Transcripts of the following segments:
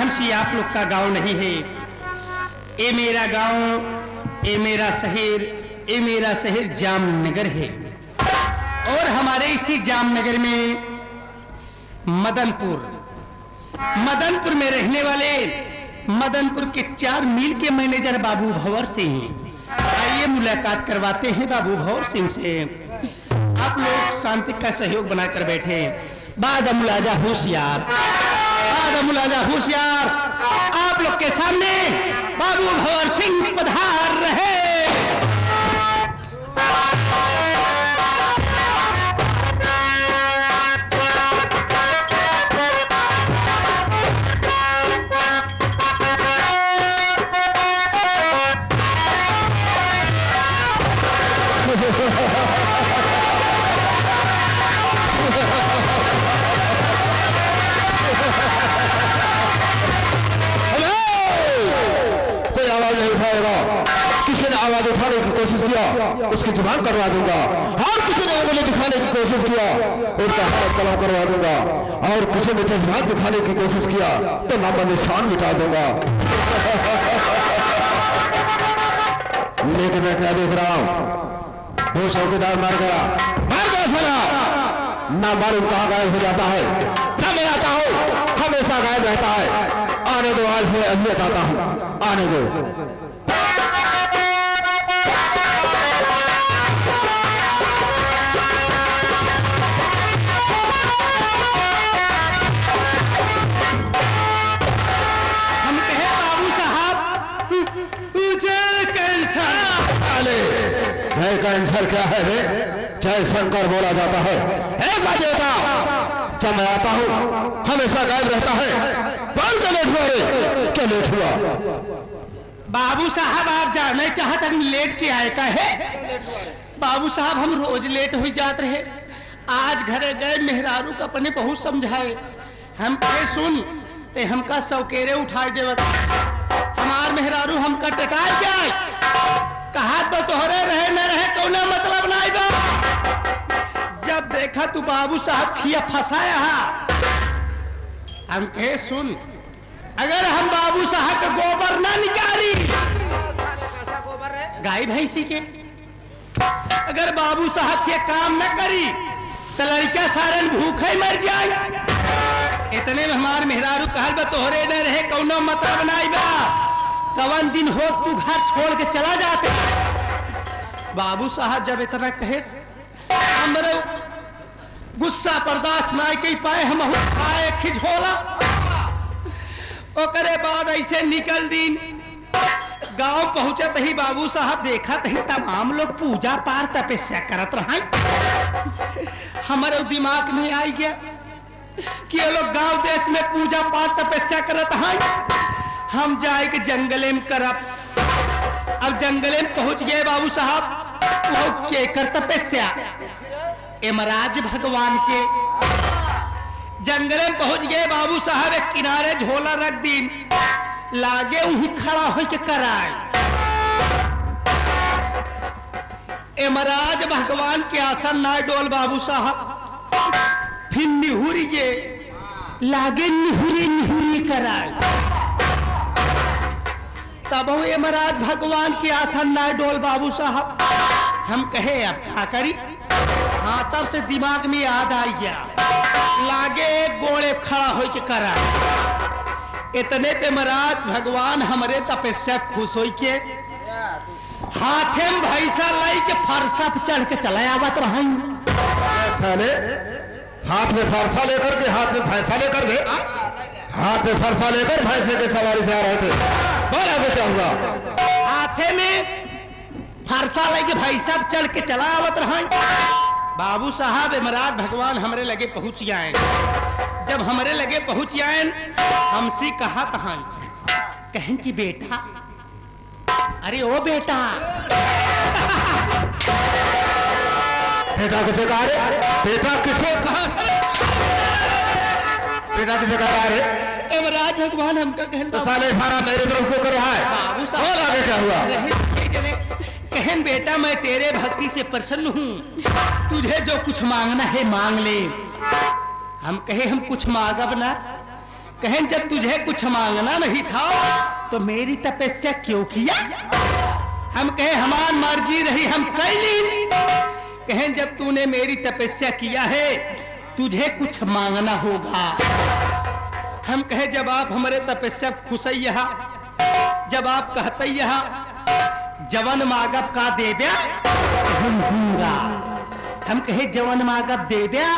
नाम से आप लोग का गांव नहीं है। ये मेरा गांव, ये मेरा शहर, ये मेरा शहर जामनगर है। और हमारे इसी जामनगर में मदनपुर में रहने वाले मदनपुर के 4 मील के मैनेजर बाबू भंवर सिंह, आइए मुलाकात करवाते हैं बाबू भंवर सिंह से। आप लोग शांति का सहयोग बनाकर बैठे। बाद मुलाजा होशियार, बाद मुलाजा होशियार, आप लोग के सामने बाबू भंवर सिंह पधार रहे। कोई आवाज नहीं उठाएगा। किसी ने आवाज उठाने की कोशिश किया उसकी जुबान करवा दूंगा, और किसी ने उंगली दिखाने की कोशिश किया उसका हाथ कलम करवा दूंगा, और किसी ने जज्बात दिखाने की कोशिश किया तो नाम निशान मिटा दूंगा। लेकिन मैं क्या देख रहा हूं, वो चौकीदार मर गया साला, ना मालूम कहाँ गायब हो जाता है। जब मैं आता हूँ हमेशा गायब रहता है। आने दो, आज मैं अहमियत आता हूँ, आने दो। हम कहे बाबू साहब मुझे कैंसर क्या है रे? जय शंकर बोला जाता है। एक बात देता, जब मैं आता हूँ हमेशा गायब रहता है। कौन सा लेट हुआ रे? क्या लेट हुआ? बाबू साहब आप जानना चाहते हैं लेट के आए का है? बाबू साहब हम रोज लेट हो जाते रहे। आज घरे गए मेहरारू का अपने बहुत समझाए, हम कहे सुन ते हमका सौकेरे उठाए देवत, हमार मेहरारू हमका टटाए जाए, कहा तो तोहरे रहे न रहे कौना मतलब नहीं बा। जब देखा तू बाबू साहब खिया फंसाया हा, हम कहे सुन अगर हम बाबू साहब का गोबर ना निकाली, गाय भैंसी के अगर बाबू साहब के काम न करी तो लड़का सारन भूखे मर जाए। इतने में हमार मेहरारू कहल बा तोहरे न रहे कौनो मतलब नहीं बा, कवन दिन हो तू घर छोड़ के चला जाते। बाबू साहब जब इतना कहे हमरे गुस्सा बर्दाश्त ना कर पाए, हम खाए खिझोला। ओकरे बाद ऐसे निकल दिन गांव पहुंचत ही बाबू साहब देखत ही तमाम लोग पूजा पाठ तपस्या करत रहे। हमारे दिमाग में आई गया कि ये लोग गांव देश में पूजा पाठ तपस्या करत हैं, हम जाए के जंगले में करब। अब जंगले में पहुंच गए बाबू साहब, वो के कर तपस्या यमराज भगवान के। जंगले में पहुंच गए बाबू साहब, एक किनारे झोला रख दिन, लागे वहीं खड़ा हो के कराए। यमराज भगवान के आसन ना डोल बाबू साहब, फिर निहुरी गे लागे निहुरी निहुरी कराए। तब यमराज भगवान के आसन ना डोल बाबू साहब, हम कहे अब क्या करी। हाँ तब से दिमाग में याद आ गया, लागे गोड़े खड़ा हो के करा। इतने पे महाराज भगवान हमारे तपस्या खुश हो के हाथे में भैंसा लाई के फरसा पे चढ़ के चला आवत रहा। साले हाथ में फरसा लेकर के, हाथ में भैंसा लेकर के, हाथ में फरसा लेकर भैंसे के सवारी से आ रहे थे। बोला क्या हुआ? हाथे में फरसा लेके भैंसा पे चढ़ के चला आवत रहा। बाबू साहब यमराज भगवान हमरे लगे पहुंच जाए। जब हमरे लगे पहुंच जाए हमसे कहा कहा कहें कि बेटा, अरे ओ बेटा बेटा किसे कहा रे? बेटा किसे कहा? बेटा किसे कहा रे? यमराज भगवान हमका कहन तो साले सारा मेरे तरफ को कर रहा है। बाबू बोल आगे क्या हुआ? कहन बेटा मैं तेरे भक्ति से प्रसन्न हूँ, तुझे जो कुछ मांगना है मांग ले। हम कहे हम कुछ मांगब ना, कहें जब तुझे कुछ मांगना नहीं था तो मेरी तपस्या क्यों किया? हम कहे हमारी मर्जी रही हम कर ली। कहें जब तूने मेरी तपस्या किया है तुझे कुछ मांगना होगा। हम कहे जब आप हमारे तपस्या खुशैया, जब आप कहते यहाँ जवन मागब का दे दिया हम दूंगा। हम कहे जवन मागब दे दिया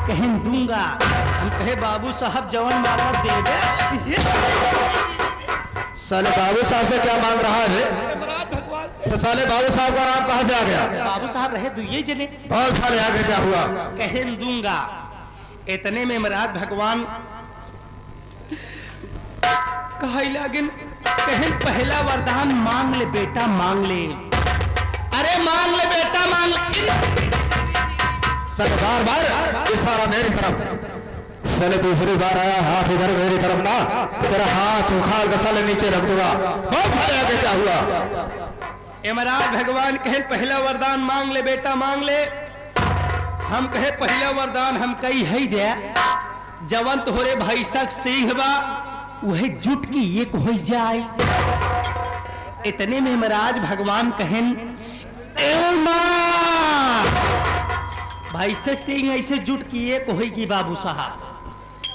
कहीं दूंगा। हम कहे बाबू साहब जवन मागब दे दिया। साले बाबू साहब से क्या मांग रहा है? तो साले बाबू साहब का नाम कहाँ से आ गया? बाबू साहब रहे दुए जने। बहुत सारे आगे क्या हुआ? कहें दूंगा। इतने में महाराज भगवान कहे लागिन कहें पहला वरदान मांग ले बेटा मांग ले। अरे मांग ले बेटा मांग ले। साले बार बार इशारा मेरी तरफ। साले दूसरी बार आया हाथ इधर मेरी तरफ ना, तेरा हाथ उखाड़ कर साले नीचे रख दूंगा। बहुत सारे आगे क्या हुआ? महाराज भगवान कहे पहला वरदान मांग ले बेटा मांग ले। हम कहे पहला वरदान हम कही है दे जवन तोहरे भैसक सिंह बा वह जुट की एक हो जाए। इतने में महाराज भगवान कहें भैसक सिंह ऐसे जुट की एक होगी बाबू साहब।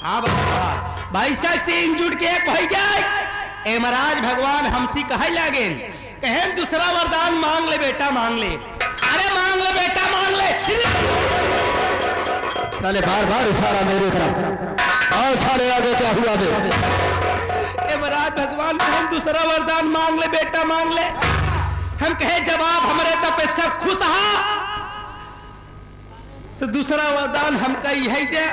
हाँ बाबू साहब भैसक सिंह जुट के एक हो जाए। महाराज भगवान हमसे कहे लागे कहें दूसरा वरदान मांग ले बेटा मांग ले। अरे मांग ले बेटा मांग ले। साले बार बार इशारा मेरी तरफ। और साले आगे क्या हुआ? महाराज भगवान कहें दूसरा वरदान मांग ले बेटा मांग ले। हम कहे जब आप हमारे तपस्या खुश हा तो दूसरा वरदान हमका यही दे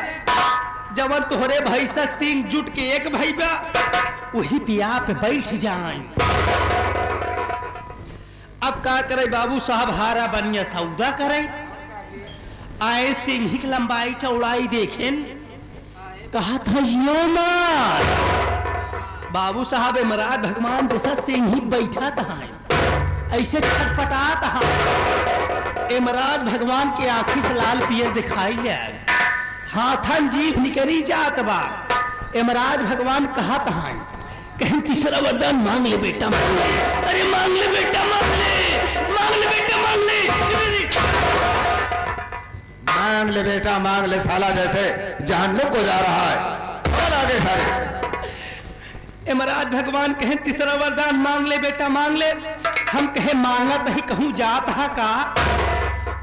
जब तोहरे भैसक सिंह जुट के एक भैया वही पिया पे बैठ जाए। अब क्या करे बाबू साहब हारा बनिया सौदा करे। आए सिंह की लंबाई चौड़ाई देखें कहा था यो मार। बाबू साहब महाराज भगवान जैसा सिंह ही बैठा था ऐसे छटपटा था। महाराज भगवान के आंखी से लाल पियर दिखाई ले हाथन जीभ निकली जात बा। महाराज भगवान कहा था कहीं तीसरा वरदान मांग ले बेटा मांग ले। अरे मांग ले बेटा मांग ले। मांग ले बेटा मांग ले। मांग ले बेटा मांग ले साला जैसे जहन्नुम को जा रहा है। चल आगे सारे। महाराज भगवान कहें तीसरा वरदान मांग ले बेटा मांग ले। हम कहे मांगा नहीं कहूं जात हा का।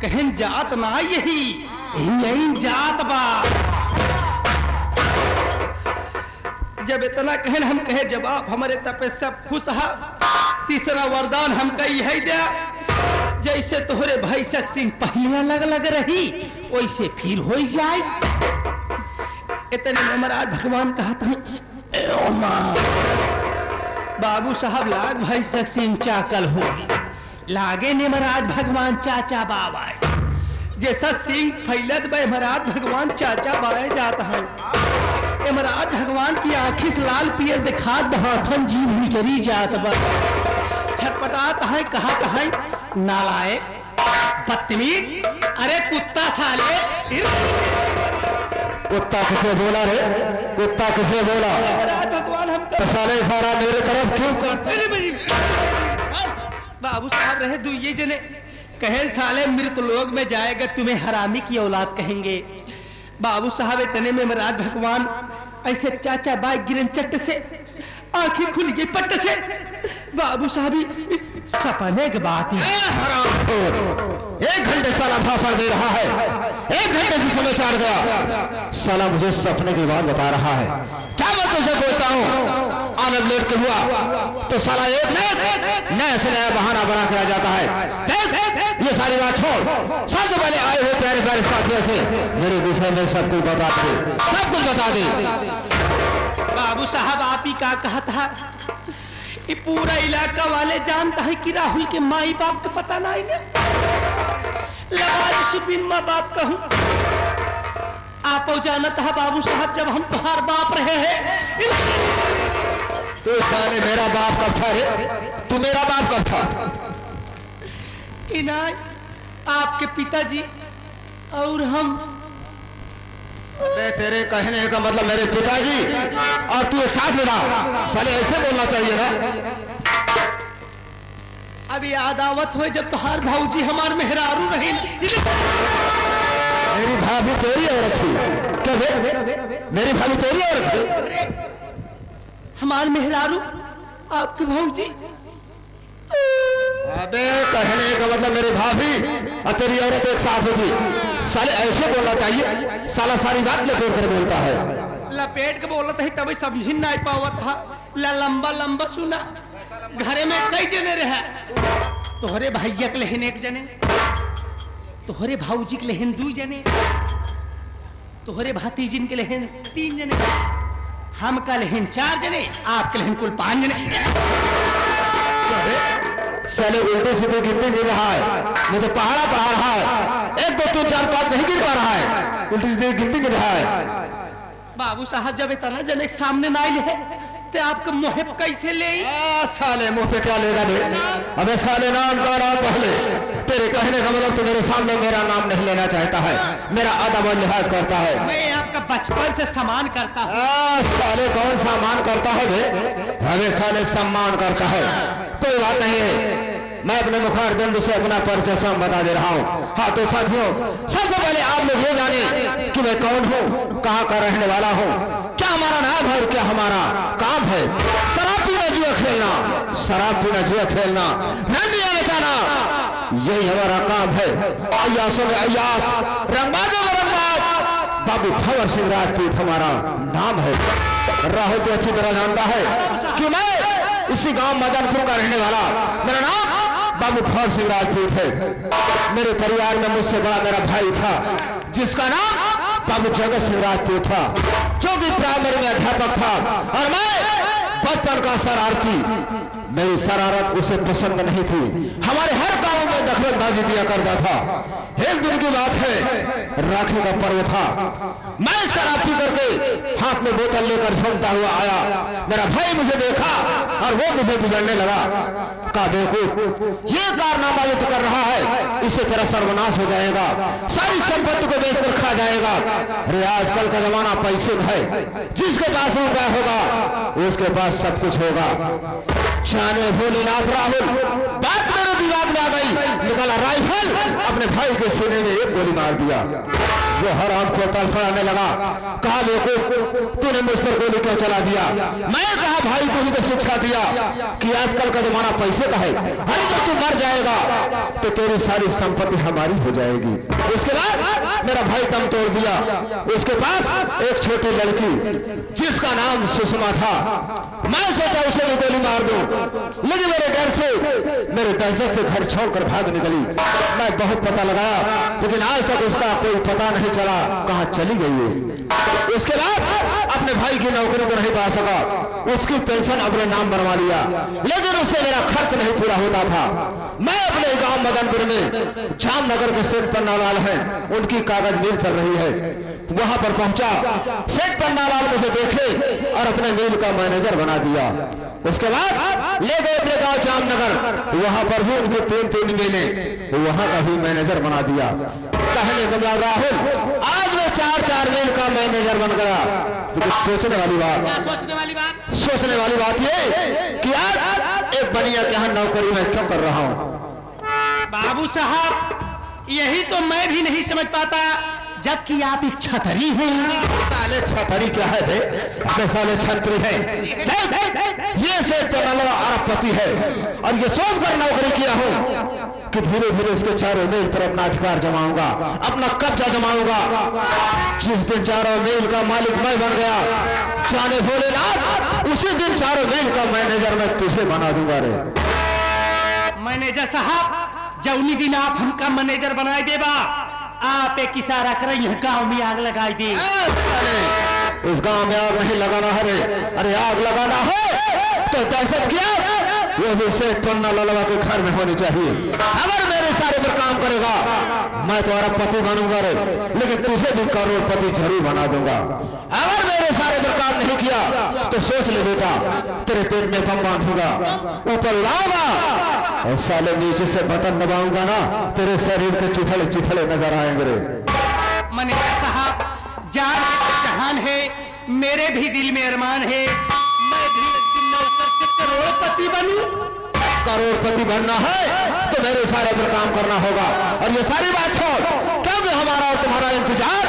कहें जात ना यही यही जात बा। जब इतना कहें हम कहे जब आप हमारे तपस्या खुश हा तीसरा वरदान हमका यही दिया जैसे तोहरे भैसक सिंह पहले लग रही वैसे फिर हो जाए। इतने में महाराज भगवान कहा था बाबू साहब लाग भैसक सिंह चाकल हो लागे ने महाराज भगवान चाचा बाबा जैसा सिंह फैलत बे महाराज भगवान चाचा बाए जाता है। महाराज भगवान की आंखी से लाल पियर दिखात बहाथन जीव निकरी जात बा। छटपटात है कहा है नालायक बदतमीज। अरे कुत्ता साले। कुत्ता किसे बोला रे? कुत्ता किसे बोला? भगवान हम साले सारा मेरे तरफ क्यों करते? बाबू साहब रहे दुइये जने कहे साले मृत लोग में जाएगा तुम्हें हरामी की औलाद कहेंगे। बाबू साहब इतने में महाराज भगवान ऐसे चाचा बाई गिरन चट्ट से आंखें खुल गई पट्ट से। बाबू साहब सपने की बात है। 1 घंटे साला भाषण दे रहा है। 1 घंटे से समाचार गया साला मुझे सपने की बात बता रहा है। क्या मैं तुझसे बोलता हूँ आलम लेट के हुआ तो साला एक नया से नया बहाना बना के आ जाता है। देख ये सारी बात छोड़ सबसे पहले आए हुए प्यारे प्यारे साथियों से मेरे विषय में सब कुछ बता दे। सब कुछ बता दे। बाबू साहब आप ही का कहा था ये पूरा इलाका वाले जानता है कि राहुल के माई बाप का पता नहीं ना। लगा बिन माँ बाप कहूं आप जानत है बाबू साहब जब हम तुम्हार बाप रहे हैं। तू साले मेरा बाप कब था रे? तू मेरा बाप कब था? इनाय आपके पिताजी और हम तेरे कहने का मतलब मेरे पिताजी और तू एक साथ लेना, साले ऐसे बोलना चाहिए ना। अब याद आवत हो जब तुहार भाऊजी हमार मेहरारू रही। मेरी भाभी तेरी औरत थी क्या बे? मेरी भाभी तेरी औरत थी? हमार मेहरारू आपके भाऊजी। अबे कहने का मतलब मेरी भाभी और तेरी औरत एक साथ होती, साले ऐसे बोलना चाहिए। साला सारी बात लपेट कर बोलता है। लपेट के बोलत है तभी समझी नहीं पावत था। लंबा लंबा सुना। घरे में कई जने रहे, तोहरे भैया के लेहिन एक जने, तोहरे भाऊजी के लेहिन 2 जने, तोहरे भातीजिन के लेहिन 3 जने, हम का लेहिन 4 जने, आपके लेहिन कुल 5 जने। साले उल्टे सीधे गिनती गिर रहा है, मुझे पहाड़ा पढ़ा रहा है। 1 2 3 4 5 नहीं गिर पा रहा है, उल्टी सीधे गिनती गिर रहा है। बाबू साहब जब इतना जने के सामने ना ले तो आपका मुँह कैसे ले? साले मुंह पे क्या लेगा बे? अबे साले नाम का नाम पहले। तेरे कहने का मतलब तो मेरे सामने मेरा नाम नहीं लेना चाहता है, मेरा अदब और लिहाज करता है। मैं आपका बचपन से सम्मान करता हूँ। साले कौन सम्मान करता है बे? हमें साले सम्मान करता है, कोई बात नहीं है। मैं अपने मुखार बिंदु से अपना परिचय स्वयं बता दे रहा हूँ। हाँ तो साथियों, सबसे पहले आप लोग ये जाने कि मैं कौन हूँ, कहाँ का रहने वाला हूँ, क्या हमारा नाम है और क्या हमारा काम है। शराब पीना, जुआ खेलना, शराब पीना, जुआ खेलना, रंडियां नचाना, यही हमारा काम है। अय्यासों में अय्यास, रंगबाजों में रंगबाज, बाबू भंवर सिंह राजपूत हमारा नाम है। राहुल तो अच्छी तरह जानता है कि मैं इसी गांव मदनपुर का रहने वाला, मेरा नाम बाबू भंवर सिंह राजपूत है। मेरे परिवार में मुझसे बड़ा मेरा भाई था जिसका नाम बाबू जगत सिंह राजपूत था, जो कि प्राइमरी में अध्यापक था, और मैं बचपन का शरारती। मेरी शरारत उसे पसंद नहीं थी, हमारे हर काम में दखलंदाजी दिया करता था। एक दिन की बात है, राखी का पर्व था, मैं शराब पी करके हाथ में बोतल लेकर झूमता हुआ आया। मेरा भाई मुझे देखा और वो मुझे बिगड़ने लगा। कहा देखो ये कारनामा जो कर रहा है, इससे तेरा सर्वनाश हो जाएगा, सारी संपत्ति को बेचकर खा जाएगा। अरे आजकल का जमाना पैसे का है, जिसके पास रुपया होगा उसके पास सब कुछ होगा। जाने भोलेनाथ राहुल बात मेरे दिमाग में आ गई, निकाला राइफल, अपने भाई के सीने में एक गोली मार दिया। वो हराम को तड़फड़ाने लगा। कहा देखो तूने मुझ पर गोली क्यों चला दिया? मैं कहा भाई तू ही तो शिक्षा दिया कि आजकल का जमाना पैसे का है। अरे जब तू मर जाएगा तो तेरी सारी संपत्ति हमारी हो जाएगी। उसके बाद मेरा भाई दम तोड़ दिया। उसके पास एक छोटी लड़की जिसका नाम सुषमा था, मैं सोचा उसे भी गोली मार दूं, लेकिन मेरे डर से, मेरे दहशत से घर छोड़कर भाग निकली। मैं बहुत पता लगाया, लेकिन आज तक उसका कोई पता नहीं चला कहां चली गई है। उसके बाद अपने भाई की नौकरी को नहीं पा सका, उसकी पेंशन अपने नाम बनवा लिया, लेकिन उससे मेरा खर्च नहीं पूरा होता था। मैं अपने गांव मदनपुर में जामनगर के सेठ पन्नालाल हैं, उनकी कागज मिल चल रही है, वहां पर पहुंचा। सेठ पन्नालाल मुझे देखे और अपने मिल का मैनेजर बना दिया। उसके बाद ले गए अपने गांव जामनगर, वहां पर भी उनके 3 मिले, वहां का भी मैनेजर बना दिया। कहने का राहुल आज मैं 4 मिल का मैनेजर बन गया। सोचने वाली बात, सोचने वाली बात ये कि आज एक बनिया के यहाँ नौकरी में क्यों कर रहा हूँ। बाबू साहब यही तो मैं भी नहीं समझ पाता, जबकि आप एक छतरी हैं। साले छतरी क्या है बे? अपने साले छतरी है। ये सेठ पन्नालाल अरबपति है और ये सोचकर नौकरी किया हूँ कि धीरे धीरे इसके चारों मील पर अपना अधिकार जमाऊंगा, अपना कब्जा जमाऊंगा। जिस दिन 4 मील का मालिक मैं बन गया, जाने भोलेनाथ, उसी दिन 4 मील का मैनेजर मैं तुझे बना दूंगा। रे मैनेजर साहब, जौनी दिन आप हमका मैनेजर बनाए देबा, आप एक इशारा कर गांव में आग लगाई दे। इस गांव में आग नहीं लगाना है रे, अरे आग लगाना है तो दहशत क्या, वो भी सेठ पन्नालाल के घर में होनी चाहिए। अगर मेरे सारे पर काम करेगा मैं तो अरबपति बनूंगा रे, लेकिन तुझे भी करोड़पति जरूर बना दूंगा। अगर मेरे सारे पर काम नहीं किया तो सोच ले बेटा, तेरे पेट में बम बांधूंगा, ऊपर लाऊंगा और साले नीचे से बटन दबाऊंगा ना, तेरे शरीर के चिथड़े चिथड़े नजर आएंगे रे। मैनेजर साहब जान है तो जहान है, मेरे भी दिल में अरमान है, मैं भी एक दिन नौकर से करोड़पति बनूं। करोड़पति बनना है तो मेरे इशारे पर काम करना होगा। और ये सारी बात छोड़, कब हमारा और तुम्हारा इंतजार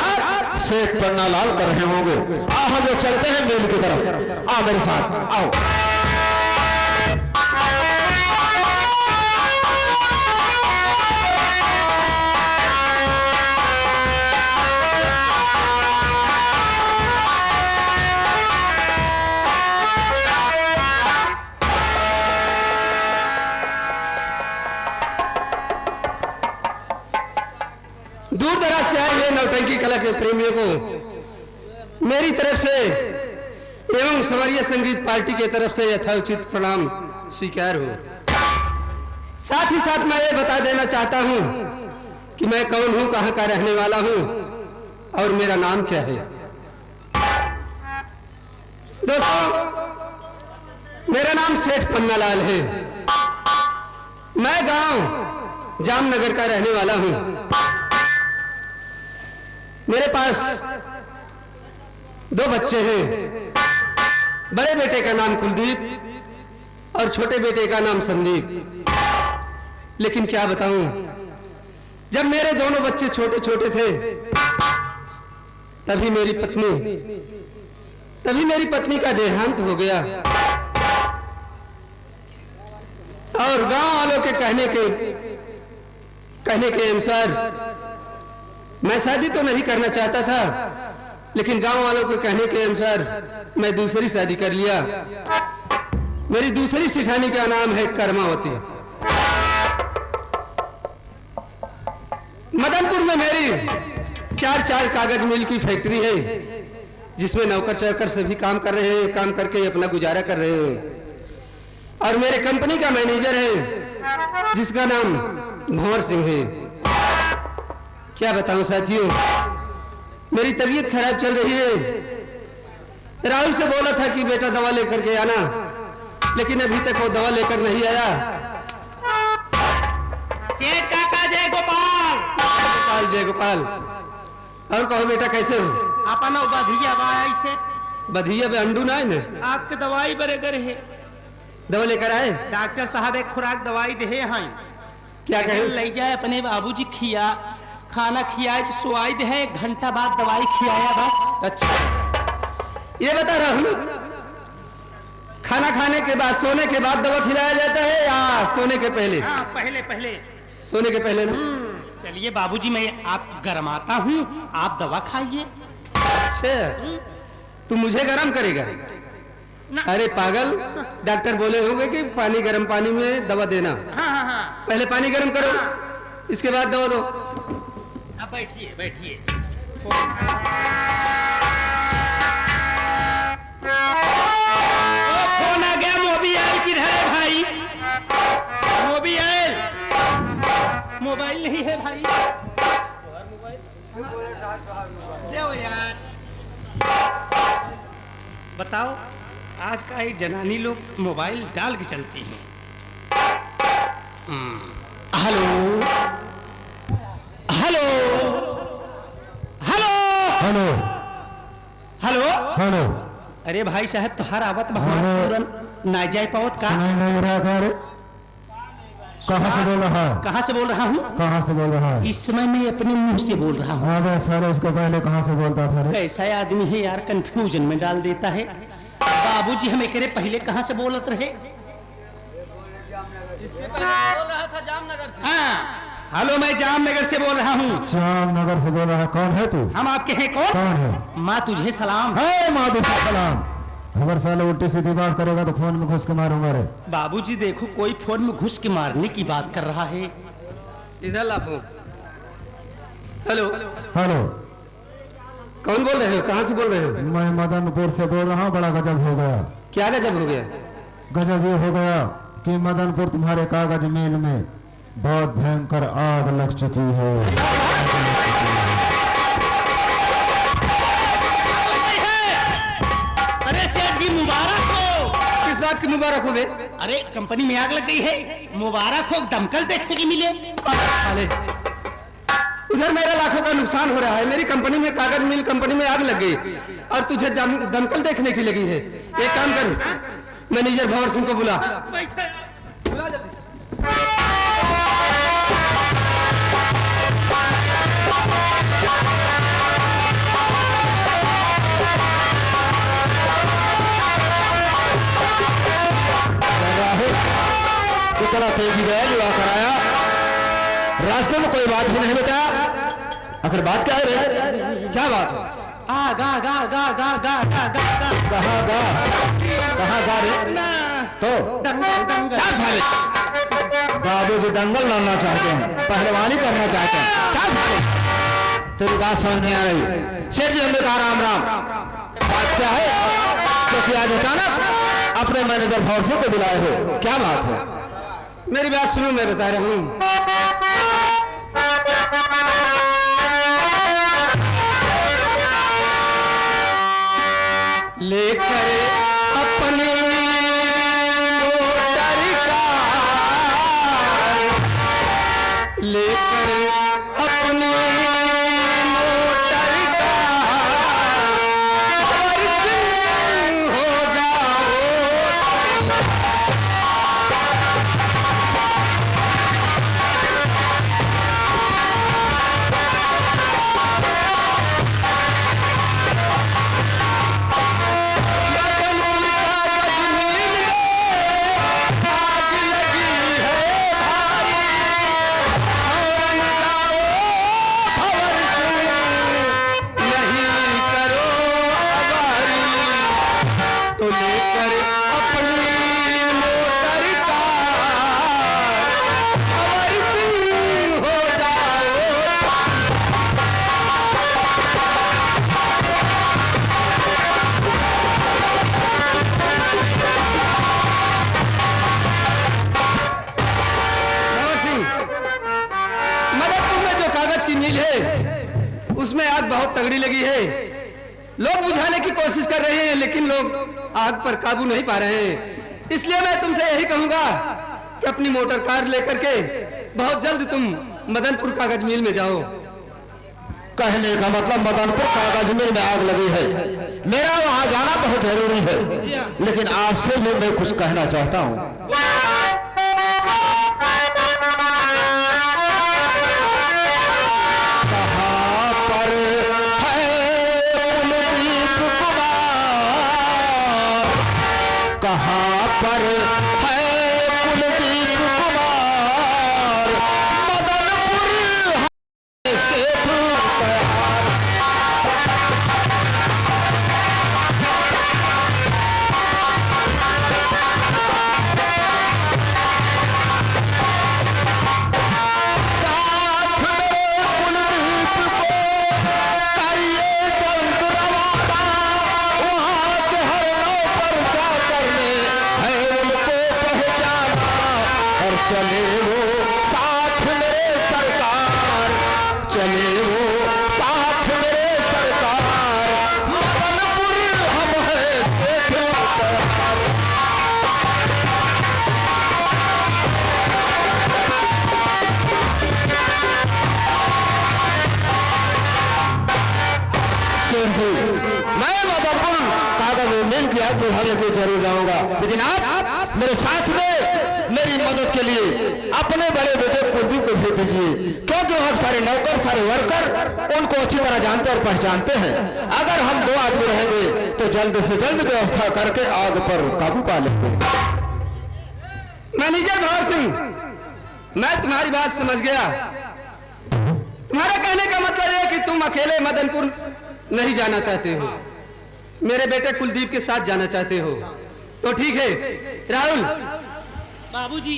सेठ पन्ना लाल कर रहे होंगे। आओ हम लोग चलते हैं मेल की तरफ। आओ मेरे साथ, आओ। दूर दराज से आए हुए नौटंकी कला के प्रेमियों को मेरी तरफ से एवं सवरिया संगीत पार्टी की तरफ से यथोचित प्रणाम स्वीकार हो। साथ ही साथ मैं ये बता देना चाहता हूं कि मैं कौन हूं, कहां का रहने वाला हूं और मेरा नाम क्या है। दोस्तों, मेरा नाम सेठ पन्नालाल है। मैं गांव जामनगर का रहने वाला हूं। मेरे पास 2 बच्चे हैं। बड़े बेटे का नाम कुलदीप और छोटे बेटे का नाम संदीप। लेकिन क्या बताऊं, जब मेरे दोनों बच्चे छोटे छोटे थे तभी मेरी पत्नी का देहांत हो गया। और गांव वालों के कहने के अनुसार मैं शादी तो नहीं करना चाहता था, लेकिन गांव वालों के कहने के अनुसार मैं दूसरी शादी कर लिया। मेरी दूसरी सिठानी का नाम है कर्मावती। मदनपुर में मेरी 4 कागज मिल की फैक्ट्री है, जिसमें नौकर चाकर से भी काम कर रहे हैं, काम करके अपना गुजारा कर रहे हैं। और मेरे कंपनी का मैनेजर है जिसका नाम भंवर सिंह है। क्या बताऊं साथियों, मेरी तबीयत खराब चल रही है। राहुल से बोला था कि बेटा दवा लेकर के आना, लेकिन अभी तक वो दवा लेकर नहीं आया। सेठ काका जय गोपाल। गोपाल जय गोपाल। और कहो बेटा कैसे हो? अपन बधिया बाई से बधिया पे अंडू ना है ना? आपके दवाई बरेगर है। दवा लेकर आए? डॉक्टर साहब एक खुराक दवाई दे हैं। क्या कहे? ले जाए अपने बाबूजी खिया, खाना खियाए कि स्वाद है, 1 घंटा बाद दवाई खिलाया बस। अच्छा, ये बता रहा हूं, खाना खाने के बाद सोने के बाद दवा खिलाया जाता है या सोने के पहले? हाँ, पहले सोने के पहले ना? चलिए बाबूजी, मैं आप गरमाता हूँ, आप दवा खाइए। अच्छा, तू मुझे गरम करेगा? अरे पागल, डॉक्टर बोले होंगे कि गर्म पानी में दवा देना। हाँ। पहले पानी गर्म करो, इसके बाद दवा दो। अब बैठिए। फोन आ गया। मोबाइल किधर है भाई? मोबाइल नहीं है भाई। ले यार, बताओ, आज का ही जनानी लोग मोबाइल डाल के चलती हैं। Hello hello hello hello hello hello. अरे भाई साहब, तुहार आवत तुरंत ना जाए पावत का? सुनाई नहीं रहा का रे? कहाँ से बोल रहा है? कहाँ से बोल रहा हूँ? कहाँ से बोल रहा है? इस समय मैं अपने मुंह से बोल रहा हूँ। अबे साले, उसको पहले कहाँ से बोलता था रे? कैसा आदमी है यार, कंफ्यूजन में डाल देता है। बाबूजी हमें करे पहले कहाँ से बोलत रहे? बोल रहा था जामनगर से। हाँ, हेलो, मैं जामनगर से बोल रहा हूँ। जामनगर से बोल रहा है? कौन है तू? हम आपके हैं कौन? कौन है? माँ तुझे सलाम। हे माधु सलाम। अगर साले उल्टी सीधी बात करेगा तो फोन में घुस के मारूंगा रे। बाबूजी देखो, कोई फोन में घुस के मारने की बात कर रहा है। इधर ला फोन। हेलो हेलो, कौन बोल रहे हो? कहाँ से बोल रहे हो? मैं मदनपुर से बोल रहा हूँ। बड़ा गजब हो गया। क्या गजब हो गया? गजब ये हो गया कि मदनपुर तुम्हारे कागज मिल में बहुत भयंकर आग लग चुकी है। अरे सेठ जी मुबारक हो। किस बात की मुबारक हो बे? अरे कंपनी में आग लग गई है, मुबारक हो, दमकल देखने की मिले। साले, उधर मेरा लाखों का नुकसान हो रहा है, मेरी कंपनी में, कागज मिल कंपनी में आग लग गई और तुझे दमकल देखने की लगी है। एक काम कर, मैनेजर भंवर सिंह को बुला। बुला जल्दी। कितना तेजी गया जुआ कराया, रास्ते में कोई बात भी नहीं बताया। आखिर बात क्या है रे? क्या बात है? आ गा गा गा गा गा गा गा गा कहाँ गा रे? तो दंगल दंगल क्या झाले? बाबू जी दंगल लड़ना चाहते हैं, पहलवानी करना चाहते हैं, क्या झाले? तेरी बात समझ नहीं आ रही। शेर जी हमने कहा राम राम। बात क्या है? क्योंकि आज अचानक अपने मैनेजर भंवर सिंह को बुलाए हो, क्या बात है? मेरी बात सुनो, मैं बता रहा हूँ। लेकर अपनी मोटर कार, लेकर अपनी मोटर कार और तुम हो जाओ। उसमें आग बहुत तगड़ी लगी है, लोग बुझाने की कोशिश कर रहे हैं लेकिन लोग आग पर काबू नहीं पा रहे हैं। इसलिए मैं तुमसे यही कहूंगा कि अपनी मोटर कार लेकर के बहुत जल्द तुम मदनपुर कागज मिल में जाओ। कहने का मतलब मदनपुर कागज मिल में आग लगी है, मेरा वहां जाना बहुत जरूरी है, लेकिन आपसे भी मैं कुछ कहना चाहता हूँ। कहाँ पर है कुलदीप कुमार, मदनपुर से चले वो साथ मेरे सरकार, चले वो साथ मेरे सरकार, मदनपुर हम है देखे मैं मदनपुर कागज मिल की आग बुझाने के जरूर जाऊंगा, लेकिन आप मेरे साथ में मेरी मदद के लिए अपने बड़े बेटे कुलदीप को भेज दीजिए, क्योंकि वहां सारे नौकर, सारे वर्कर उनको अच्छी तरह जानते और पहचानते हैं। अगर हम दो आदमी रहेंगे तो जल्द से जल्द व्यवस्था करके आग पर काबू पा लेंगे। मैनेजर भंवर सिंह, मैं तुम्हारी बात समझ गया। तुम्हारा कहने का मतलब है कि तुम अकेले मदनपुर नहीं जाना चाहते हो, मेरे बेटे कुलदीप के साथ जाना चाहते हो। तो ठीक है राहुल, बाबूजी।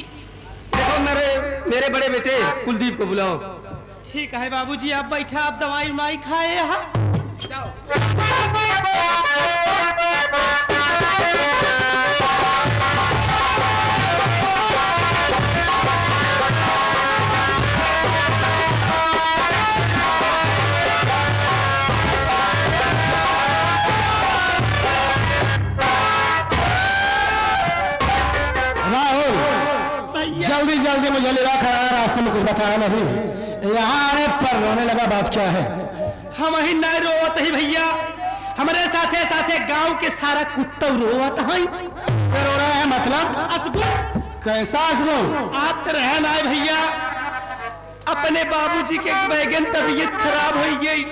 देखो मेरे बड़े बेटे कुलदीप को बुलाओ। ठीक है बाबूजी, आप बैठा, आप दवाई उवाई खाए यहाँ। जल्दी जल्दी मुझे ले रखा है, रास्ते में कुछ बताया नहीं। यहाँ आने पर रोने लगा, बात क्या है? हम ही नहीं रोवत ही भैया, हमारे साथे साथे गांव के सारा कुत्ता रोवत है। क्या रो रहा है मतलब? असबू कैसा असबू? आप तो रह ना भैया, अपने बाबूजी के बैगन तबीयत खराब हो गई।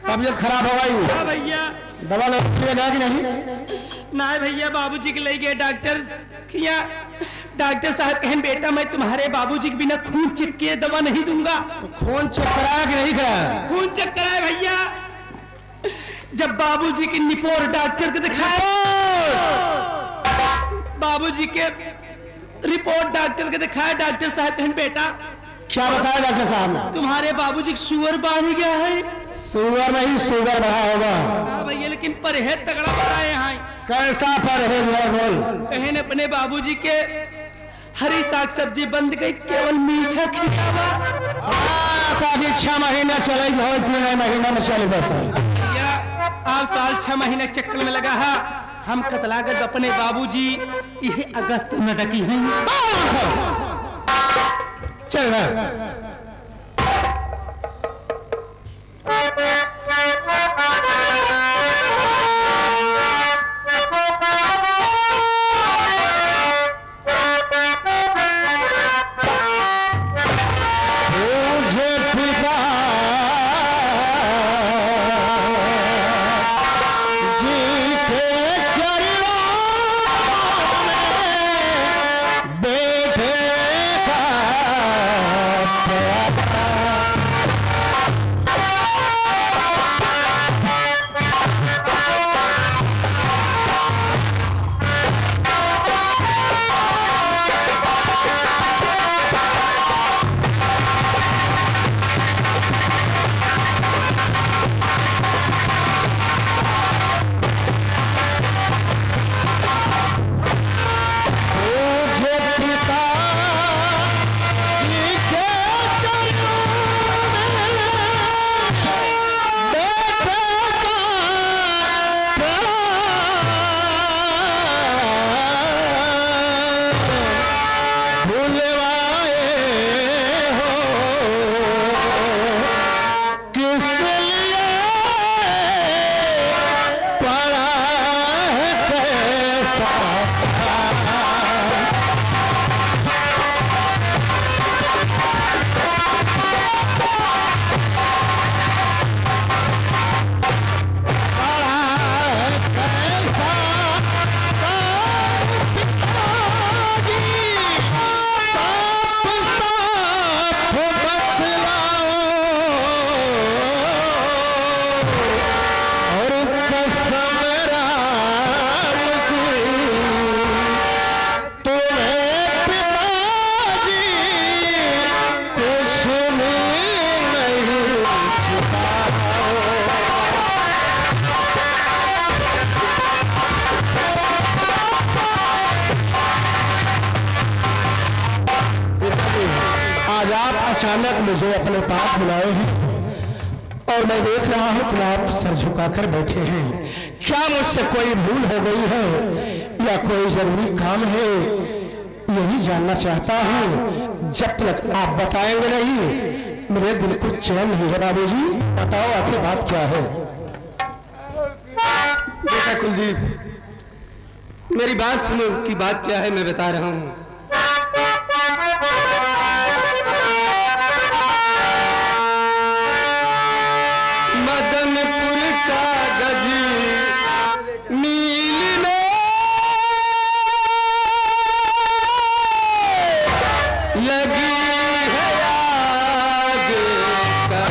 तबीयत खराब हो गई? हाँ भैया। दवा ले गया कि नहीं? ना भैया, बाबूजी के ले गए डॉक्टर किया। डॉक्टर साहब कहें बेटा मैं तुम्हारे बाबूजी के बिना खून चेक किए दवा नहीं दूंगा। खून चेक कराया कि नहीं कराया? खून चेक कराया भैया। जब बाबूजी की निपोर डॉक्टर को दिखाया, बाबूजी के रिपोर्ट डॉक्टर को दिखाया, डॉक्टर साहब कहें बेटा क्या बताया डॉक्टर साहब ने? तुम्हारे बाबूजी शुगर बढ़ गया है। शुगर नहीं, शुगर बढ़ा होगा। हाँ भैया, लेकिन परहेज तगड़ा बढ़ाए हैं। कैसा परहेज है बोल? कहें अपने बाबूजी के हरी साग सब्जी बंद गई, केवल मीठा खिलावा। ताकि 6 महीना चले, बहुत 3 महीना में चले बस। भैया आप साल 6 महीने चक्कर में लगा है, हम कतलागत अपने बाबूजी यही अगस्त में डकी हैं। चल रहा अचानक मुझे अपने पास बुलाए हैं और मैं देख रहा हूं कि आप सर झुकाकर बैठे हैं। क्या मुझसे कोई भूल हो गई है या कोई जरूरी काम है, यही जानना चाहता हूं। जब तक आप बताएंगे नहीं मेरे दिल को चैन नहीं है। बाबूजी बताओ आखिर बात क्या है? बेटा कुलदीप, मेरी बात सुनो कि बात क्या है, मैं बता रहा हूं। मदनपुर का गजी नील में लगी है आग का।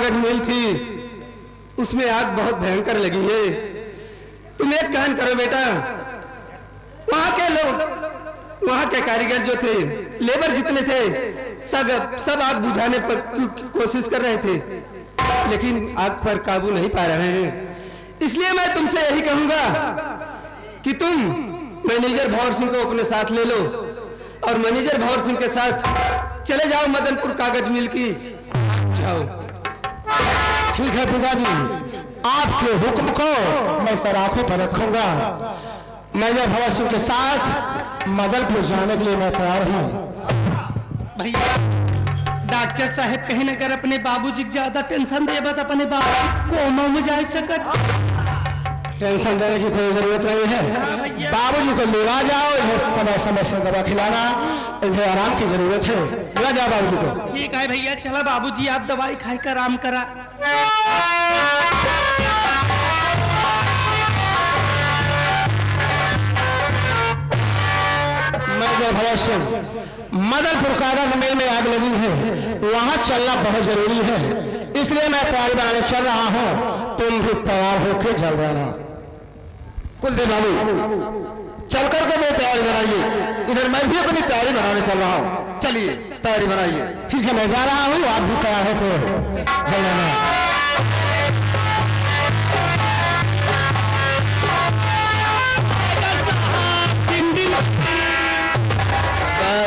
कागज मिल थी उसमें आग बहुत भयंकर लगी है। तुम एक काम करो बेटा, वहां के लोग, वहां के कारीगर जो थे, लेबर जितने थे, सब आग बुझाने पर कोशिश कर रहे थे, लेकिन आग पर काबू नहीं पा रहे हैं। इसलिए मैं तुमसे यही कहूंगा कि तुम मैनेजर भंवर सिंह को अपने साथ ले लो और मैनेजर भंवर सिंह के साथ चले जाओ मदनपुर कागज मिल की। जाओ। ठीक है पिताजी, आपके हुक्म को मैं सर आंखों पर रखूंगा। मैनेजर भंवर सिंह के साथ मदनपुर जाने के लिए मैं तैयार हूँ। भैया डॉक्टर साहब कहीं न कर अपने बाबूजी को ज्यादा टेंशन देबा तो अपने बाबू कोनो में जा सकत। टेंशन देने की कोई जरूरत नहीं है। बाबूजी को लेवा जाओ, इन्हें समय समय से दवा खिलाना, इन्हें आराम की जरूरत है। ले जाओ बाबूजी को। ठीक है भैया, चला बाबूजी आप दवाई खाई कर आराम करा। मैनेजर भंवर सिंह, मदनपुर कागज मिल में आग लगी है, वहां चलना बहुत जरूरी है, इसलिए मैं तैयारी बनाने चल रहा हूं। तुम भी तैयार होके चल रहा। कुलदीप बाबू चल करके वो तैयारी बनाइए, इधर मैं भी अपनी तैयारी बनाने चल रहा हूँ। चलिए तैयारी बनाइए। ठीक है, मैं जा रहा हूँ, आप भी तैयार होके चल लेना।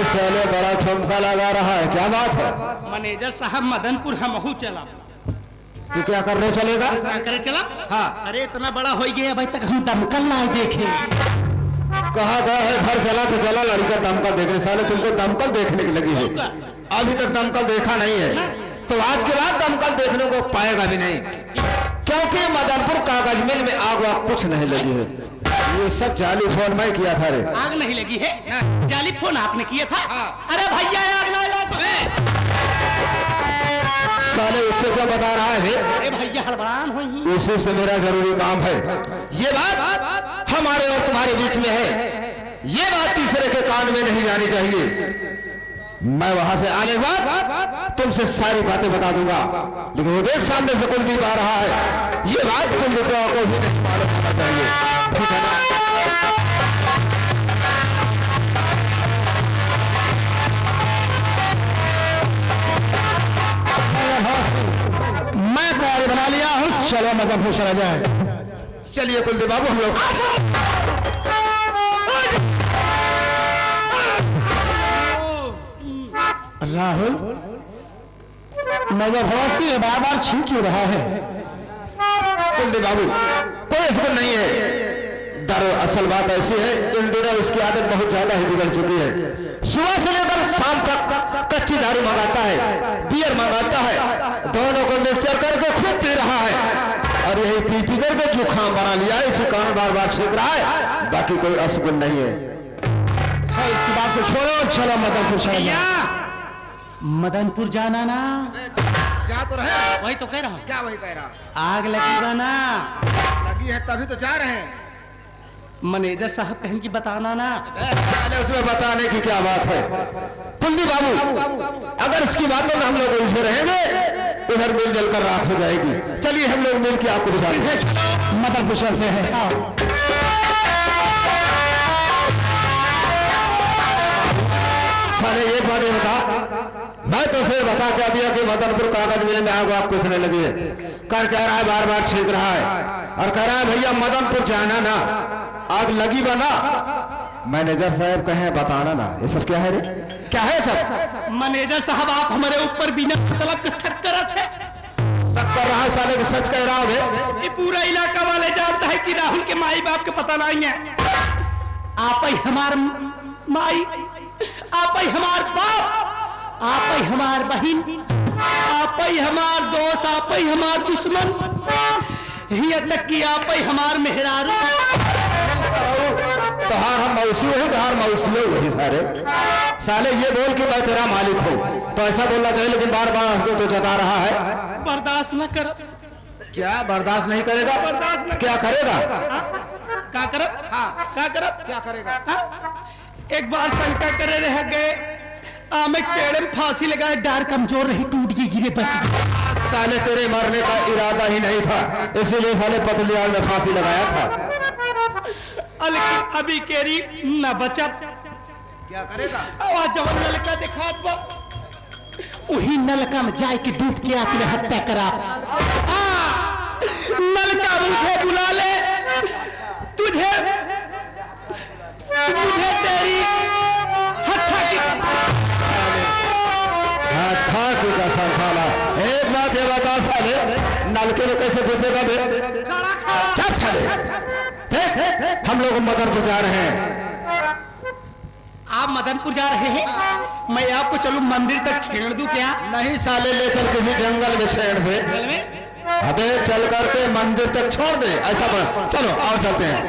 चले बड़ा ठुमका लगा रहा है, क्या बात है? मैनेजर साहब मदनपुर हमहू चला। तू क्या करने चलेगा? क्या करे चला? हाँ। अरे इतना बड़ा हो गया, अभी तक हम दमकल ना देखे। कहा गया है घर चला तो चला, लड़का दमकल देखने। साले तुमको दमकल देखने की लगी है, अभी तक दमकल देखा नहीं है, तो आज के बाद दमकल देखने को पाएगा भी नहीं, क्योंकि मदनपुर कागज मिल में आग वाग कुछ नहीं लगी है। ये सब जाली फोन में किया था रे। आग नहीं लगी है? जाली फोन आपने किया था? अरे भैया आग नहीं लगी। साले उससे क्या बता रहा है बे? अरे भैया हड़बड़ान हुई। उसी से मेरा जरूरी काम है। ये बात हमारे और तुम्हारे बीच में है, ये बात तीसरे के कान में नहीं जानी चाहिए। मैं वहां से आने के बाद तुमसे सारी बातें बता दूंगा, लेकिन वो देख सामने से कुलदीप आ रहा है, ये बात कुलदीप को भी नहीं मालूम होना चाहिए, ठीक है ना? मैं तैयारी बना लिया हूँ, चलो मदनपुर चला जाए। चलिए कुलदीप बाबू, हम लोग राहुल मैनेजर भंवर सिंह बार बार छींक क्यों रहा है? कुलदीप बाबू कोई इसको नहीं है। दरअसल बात ऐसी है, इन दिनों इसकी आदत बहुत ज्यादा ही बिगड़ चुकी है। सुबह से लेकर शाम तक कच्ची दारू मंगाता है, बियर मंगाता है, दोनों को मिक्सचर करके खूब पी रहा है, और यही पी पी करके जुकाम बना लिया है, इसी कारण बार बार छींक रहा है, बाकी कोई असगुन नहीं है। इसकी बात को छोड़ो, चलो मदनपुर चलो। मदनपुर जाना ना? जा तो रहे। वही तो कह रहा हूँ। क्या वही कह रहा? आग लगेगा ना? लगी है तभी तो जा रहे हैं। मैनेजर साहब कहीं की बताना ना? पहले उसमें बताने की क्या बात है? कुलदीप बाबू अगर इसकी बातों में हम लोग उलझे रहेंगे, उधर मिल जल कर राख हो जाएगी। चलिए हम लोग मिल के आपको बताते हैं। मदन कुशल से है। एक बात बता, मैं तो फिर बता क्या दिया कि मदनपुर कागज मिल में आग वाग कुछ नहीं लगी है, कर कह रहा है बार बार छींक रहा है, और कह रहा है भैया मदनपुर जाना ना, आग लगी बना। मैनेजर साहब कहे बताना ना, ये सब क्या है रे? क्या है सब? मैनेजर साहब आप हमारे ऊपर बिना मतलब के शक करत है। शक कर रहा है साले की, सच कह रहा हूँ। ये पूरा इलाका वाले जानता है कि राहुल के माई बाप के पता नहीं है। आप ही हमार माई, आप ही हमार बाप, आप ही हमार बहन, आप ही हमार दोस्त, आप ही हमार दुश्मन, यहाँ तक कि आप ही हमार मेहरारू। तोहार हम मौसी हो, तोहार मौसी हो वही सारे साले। ये बोल कि मैं तेरा मालिक हूँ, तो ऐसा बोलना चाहिए, लेकिन बार बार हमको तो जता रहा है। बर्दाश्त न कर। क्या बर्दाश्त नहीं करेगा? बर्दाश्त न क्या करेगा? क्या करब? क्या करब? क्या करेगा? एक बार शंका करे रह गए, आमे पेड़ में फांसी लगाए, डार कमजोर रही, टूट गई, गिरे बच गई। साले तेरे मरने का इरादा ही नहीं था, इसीलिए साले पतलियाल में फांसी लगाया था। लेकिन अभी केरी न बचा। क्या करेगा? आवाज जब नलका दिखा बा वही नलका में जाए कि डूब के अपने हत्या करा। नलका मुझे बुला ले, तुझे तेरी हत्या की था की कसम साला। एक बात ये बता साले, नलके में कैसे घुसेगा बे? चल साले, देख हम लोग मदनपुर जा रहे हैं। आप मदनपुर जा रहे हैं, मैं आपको चलूं मंदिर तक छेड़ दूं क्या? नहीं साले, लेकर किसी जंगल में छेड़ दे। अबे चल करके मंदिर तक छोड़ दे, ऐसा चलो आओ चलते हैं।